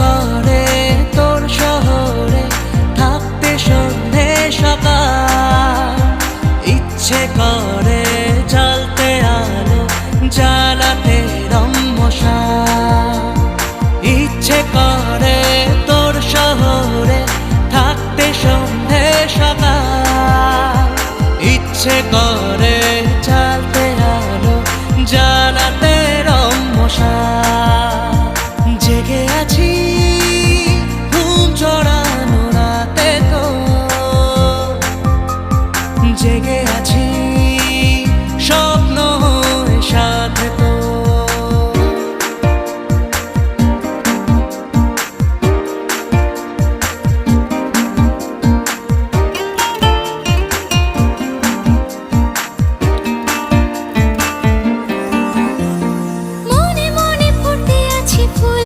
করে তোর শহরে থাকতে সন্ধে সকাল, ইচ্ছে করে জ্বলতে আলো জ্বালাতে রম্মশাল। ইচ্ছে করে তোর শহরে থাকতে সন্ধে সকাল, ইচ্ছে করে